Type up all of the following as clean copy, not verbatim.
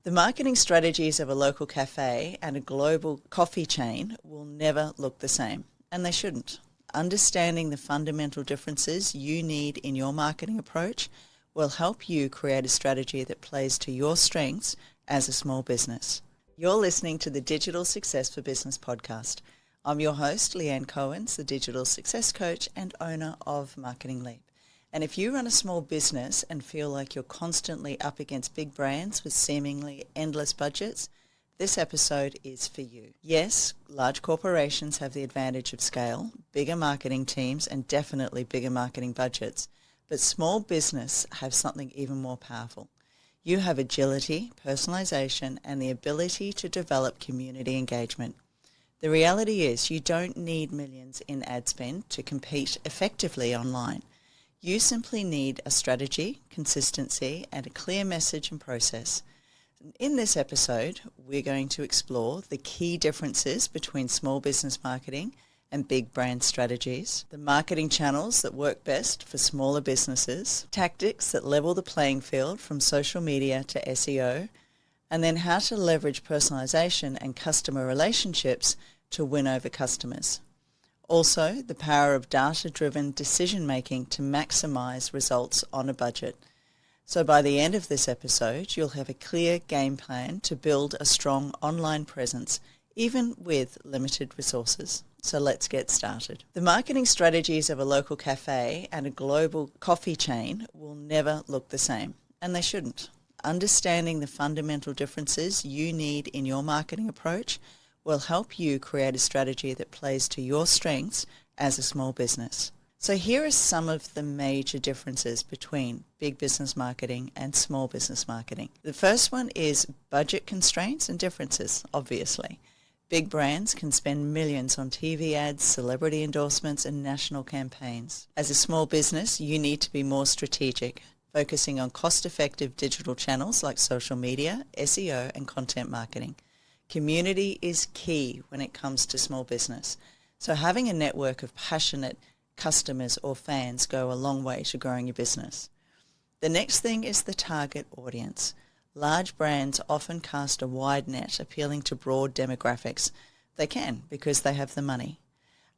The marketing strategies of a local cafe and a global coffee chain will never look the same, and they shouldn't. Understanding the fundamental differences you need in your marketing approach will help you create a strategy that plays to your strengths as a small business. You're listening to the Digital Success for Business podcast. I'm your host, Leanne Cohens, the Digital Success Coach and owner of Marketing Leap. And if you run a small business and feel like you're constantly up against big brands with seemingly endless budgets, this episode is for you. Yes, large corporations have the advantage of scale, bigger marketing teams, and definitely bigger marketing budgets. But small business have something even more powerful. You have agility, personalization, and the ability to develop community engagement. The reality is you don't need millions in ad spend to compete effectively online. You simply need a strategy, consistency, and a clear message and process. In this episode, we're going to explore the key differences between small business marketing and big brand strategies, the marketing channels that work best for smaller businesses, tactics that level the playing field from social media to SEO, and then how to leverage personalization and customer relationships to win over customers. Also, the power of data-driven decision-making to maximize results on a budget. So by the end of this episode, you'll have a clear game plan to build a strong online presence, even with limited resources. So let's get started. The marketing strategies of a local cafe and a global coffee chain will never look the same, and they shouldn't. Understanding the fundamental differences you need in your marketing approach will help you create a strategy that plays to your strengths as a small business. So here are some of the major differences between big business marketing and small business marketing. The first one is budget constraints and differences, obviously. Big brands can spend millions on TV ads, celebrity endorsements, and national campaigns. As a small business, you need to be more strategic, focusing on cost-effective digital channels like social media, SEO, and content marketing. Community is key when it comes to small business. So having a network of passionate customers or fans go a long way to growing your business. The next thing is the target audience. Large brands often cast a wide net, appealing to broad demographics. They can because they have the money.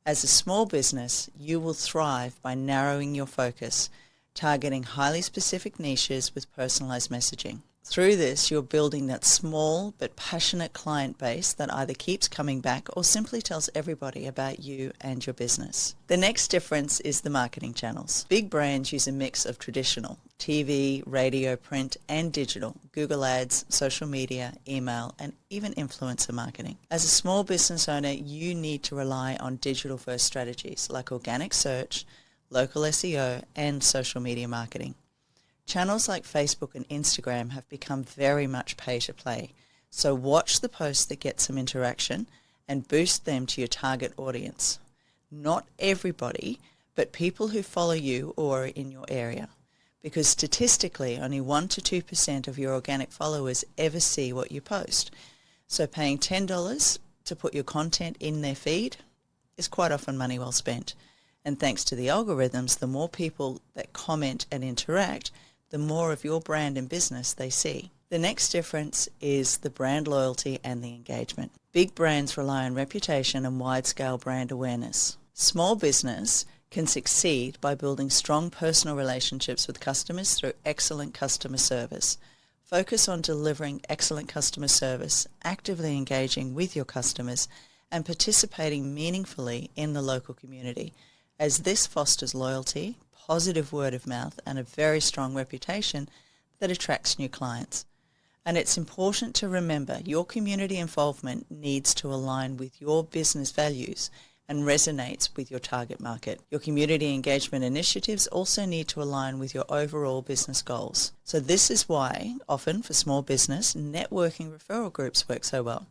As a small business, you will thrive by narrowing your focus, targeting highly specific niches with personalized messaging. Through this, you're building that small but passionate client base that either keeps coming back or simply tells everybody about you and your business. The next difference is the marketing channels. Big brands use a mix of traditional TV, radio, print, and digital, Google Ads, social media, email, and even influencer marketing. As a small business owner, you need to rely on digital-first strategies like organic search, local SEO, and social media marketing. Channels like Facebook and Instagram have become very much pay to play, so watch the posts that get some interaction and boost them to your target audience. Not everybody, but people who follow you or are in your area, because statistically only 1 to 2% of your organic followers ever see what you post. So paying $10 to put your content in their feed is quite often money well spent. And thanks to the algorithms, the more people that comment and interact, the more of your brand and business they see. The next difference is the brand loyalty and the engagement. Big brands rely on reputation and wide-scale brand awareness. Small business can succeed by building strong personal relationships with customers through excellent customer service. Focus on delivering excellent customer service, actively engaging with your customers, and participating meaningfully in the local community, as this fosters loyalty, positive word of mouth, and a very strong reputation that attracts new clients. And it's important to remember your community involvement needs to align with your business values and resonates with your target market. Your community engagement initiatives also need to align with your overall business goals. So this is why, often for small business, networking referral groups work so well.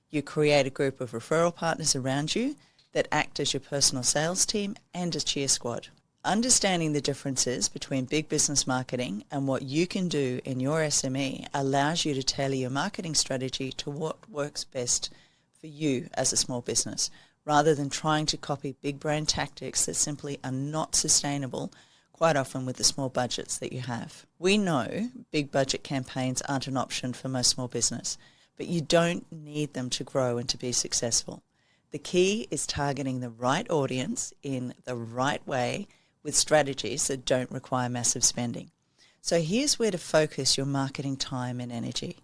You create a group of referral partners around you that act as your personal sales team and a cheer squad. Understanding the differences between big business marketing and what you can do in your SME allows you to tailor your marketing strategy to what works best for you as a small business, rather than trying to copy big brand tactics that simply are not sustainable, quite often with the small budgets that you have. We know big budget campaigns aren't an option for most small business, but you don't need them to grow and to be successful. The key is targeting the right audience in the right way with strategies that don't require massive spending. So here's where to focus your marketing time and energy.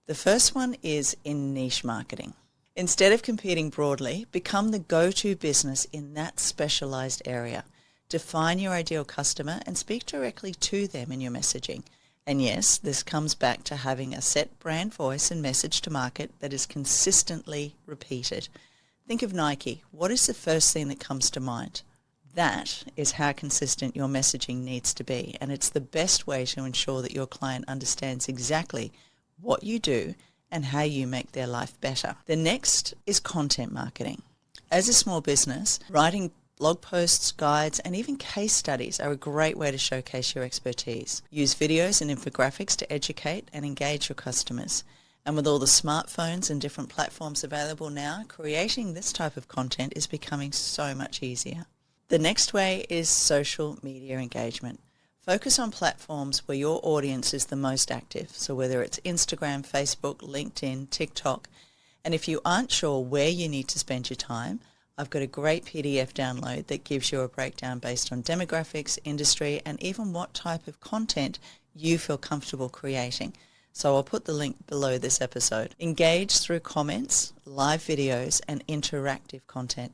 The first one is in niche marketing. Instead of competing broadly, become the go-to business in that specialized area. Define your ideal customer and speak directly to them in your messaging. And yes, this comes back to having a set brand voice and message to market that is consistently repeated. Think of Nike. What is the first thing that comes to mind? That is how consistent your messaging needs to be, and it's the best way to ensure that your client understands exactly what you do and how you make their life better. The next is content marketing. As a small business, writing blog posts, guides, and even case studies are a great way to showcase your expertise. Use videos and infographics to educate and engage your customers. And with all the smartphones and different platforms available now, creating this type of content is becoming so much easier. The next way is social media engagement. Focus on platforms where your audience is the most active. So whether it's Instagram, Facebook, LinkedIn, TikTok. And if you aren't sure where you need to spend your time, I've got a great PDF download that gives you a breakdown based on demographics, industry, and even what type of content you feel comfortable creating. So I'll put the link below this episode. Engage through comments, live videos, and interactive content.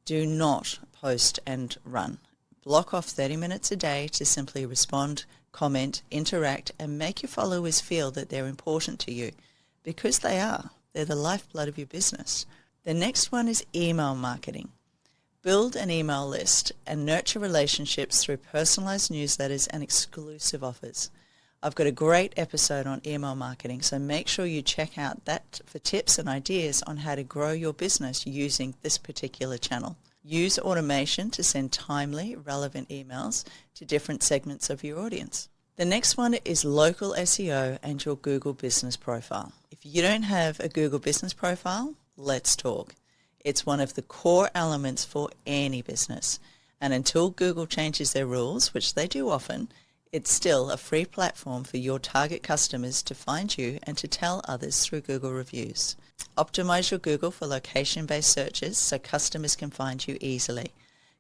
Do not post and run. Block off 30 minutes a day to simply respond, comment, interact, and make your followers feel that they're important to you, because they are. They're the lifeblood of your business. The next one is email marketing. Build an email list and nurture relationships through personalized newsletters and exclusive offers. I've got a great episode on email marketing, so make sure you check out that for tips and ideas on how to grow your business using this particular channel. Use automation to send timely, relevant emails to different segments of your audience. The next one is local SEO and your Google business profile. If you don't have a Google business profile, let's talk. It's one of the core elements for any business. And until Google changes their rules, which they do often, it's still a free platform for your target customers to find you and to tell others through Google reviews. Optimize your Google for location-based searches so customers can find you easily.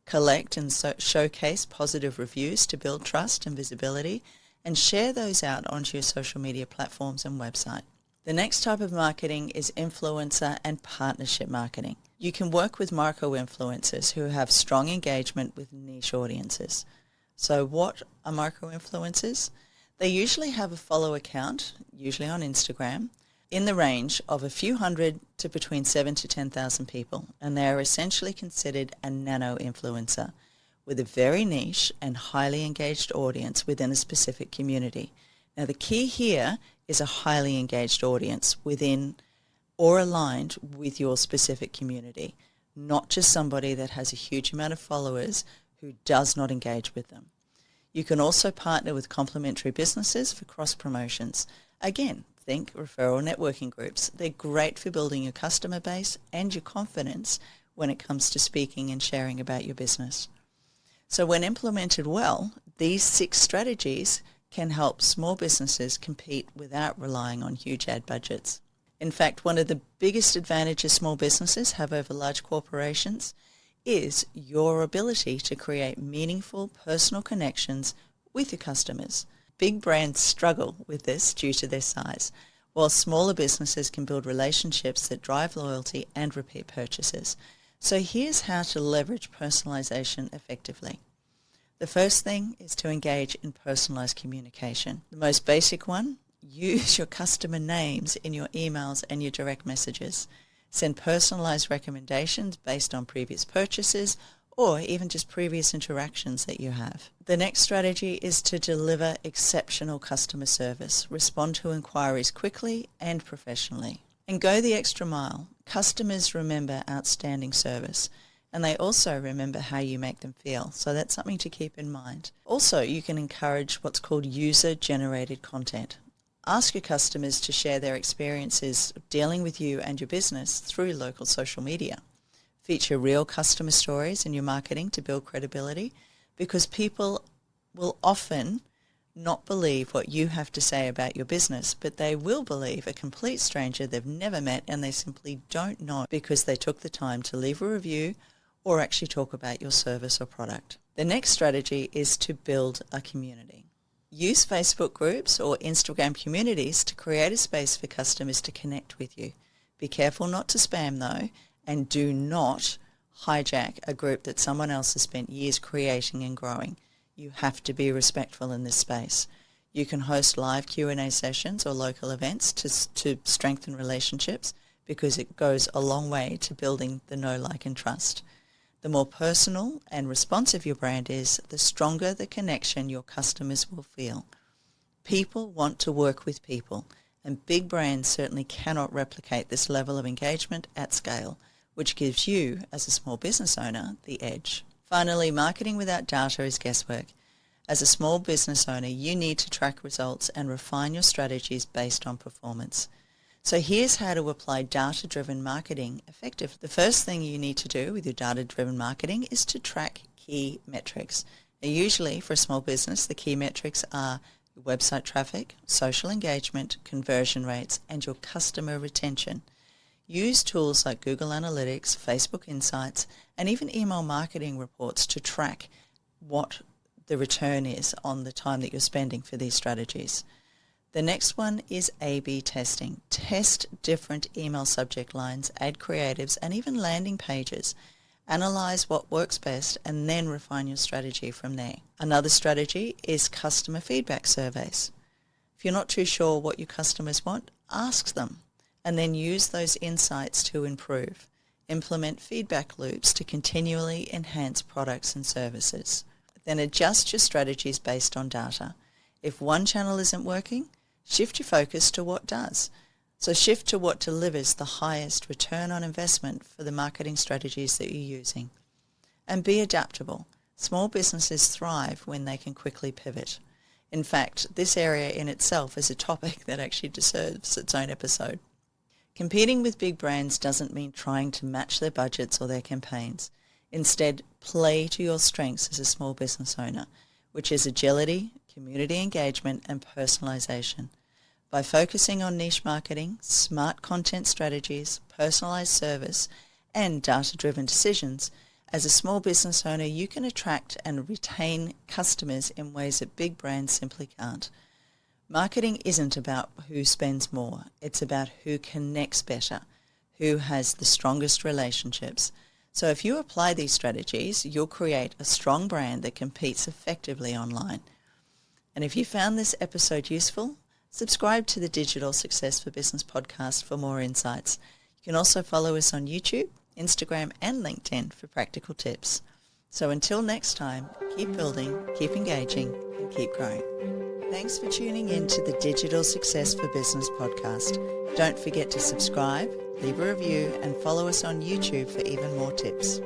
Collect and showcase positive reviews to build trust and visibility, and share those out onto your social media platforms and website. The next type of marketing is influencer and partnership marketing. You can work with micro-influencers who have strong engagement with niche audiences. So what are micro-influencers? They usually have a follow account, usually on Instagram, in the range of a few hundred to between 7,000 to 10,000 people, and they are essentially considered a nano-influencer with a very niche and highly engaged audience within a specific community. Now the key here is a highly engaged audience within or aligned with your specific community, not just somebody that has a huge amount of followers who does not engage with them. You can also partner with complementary businesses for cross-promotions. Again, think referral networking groups. They're great for building your customer base and your confidence when it comes to speaking and sharing about your business. So when implemented well, these 6 strategies can help small businesses compete without relying on huge ad budgets. In fact, one of the biggest advantages small businesses have over large corporations is your ability to create meaningful personal connections with your customers. Big brands struggle with this due to their size, while smaller businesses can build relationships that drive loyalty and repeat purchases. So here's how to leverage personalization effectively. The first thing is to engage in personalized communication. The most basic one, use your customer names in your emails and your direct messages. Send personalized recommendations based on previous purchases or even just previous interactions that you have. The next strategy is to deliver exceptional customer service. Respond to inquiries quickly and professionally. And go the extra mile. Customers remember outstanding service, and they also remember how you make them feel. So that's something to keep in mind. Also, you can encourage what's called user-generated content. Ask your customers to share their experiences dealing with you and your business through local social media. Feature real customer stories in your marketing to build credibility, because people will often not believe what you have to say about your business, but they will believe a complete stranger they've never met and they simply don't know because they took the time to leave a review or actually talk about your service or product. The next strategy is to build a community. Use Facebook groups or Instagram communities to create a space for customers to connect with you. Be careful not to spam though, and do not hijack a group that someone else has spent years creating and growing. You have to be respectful in this space. You can host live Q&A sessions or local events to strengthen relationships because it goes a long way to building the know, like and trust. The more personal and responsive your brand is, the stronger the connection your customers will feel. People want to work with people, and big brands certainly cannot replicate this level of engagement at scale, which gives you, as a small business owner, the edge. Finally, marketing without data is guesswork. As a small business owner, you need to track results and refine your strategies based on performance. So here's how to apply data-driven marketing effectively. The first thing you need to do with your data-driven marketing is to track key metrics. Now, usually for a small business, the key metrics are your website traffic, social engagement, conversion rates, and your customer retention. Use tools like Google Analytics, Facebook Insights, and even email marketing reports to track what the return is on the time that you're spending for these strategies. The next one is A/B testing. Test different email subject lines, ad creatives, and even landing pages. Analyze what works best and then refine your strategy from there. Another strategy is customer feedback surveys. If you're not too sure what your customers want, ask them, and then use those insights to improve. Implement feedback loops to continually enhance products and services. Then adjust your strategies based on data. If one channel isn't working, shift your focus to what does. So shift to what delivers the highest return on investment for the marketing strategies that you're using. And be adaptable. Small businesses thrive when they can quickly pivot. In fact, this area in itself is a topic that actually deserves its own episode. Competing with big brands doesn't mean trying to match their budgets or their campaigns. Instead, play to your strengths as a small business owner, which is agility, community engagement, and personalisation. By focusing on niche marketing, smart content strategies, personalised service, and data-driven decisions, as a small business owner, you can attract and retain customers in ways that big brands simply can't. Marketing isn't about who spends more. It's about who connects better, who has the strongest relationships. So if you apply these strategies, you'll create a strong brand that competes effectively online. And if you found this episode useful, subscribe to the Digital Success for Business podcast for more insights. You can also follow us on YouTube, Instagram, and LinkedIn for practical tips. So until next time, keep building, keep engaging, and keep growing. Thanks for tuning in to the Digital Success for Business podcast. Don't forget to subscribe, leave a review, and follow us on YouTube for even more tips.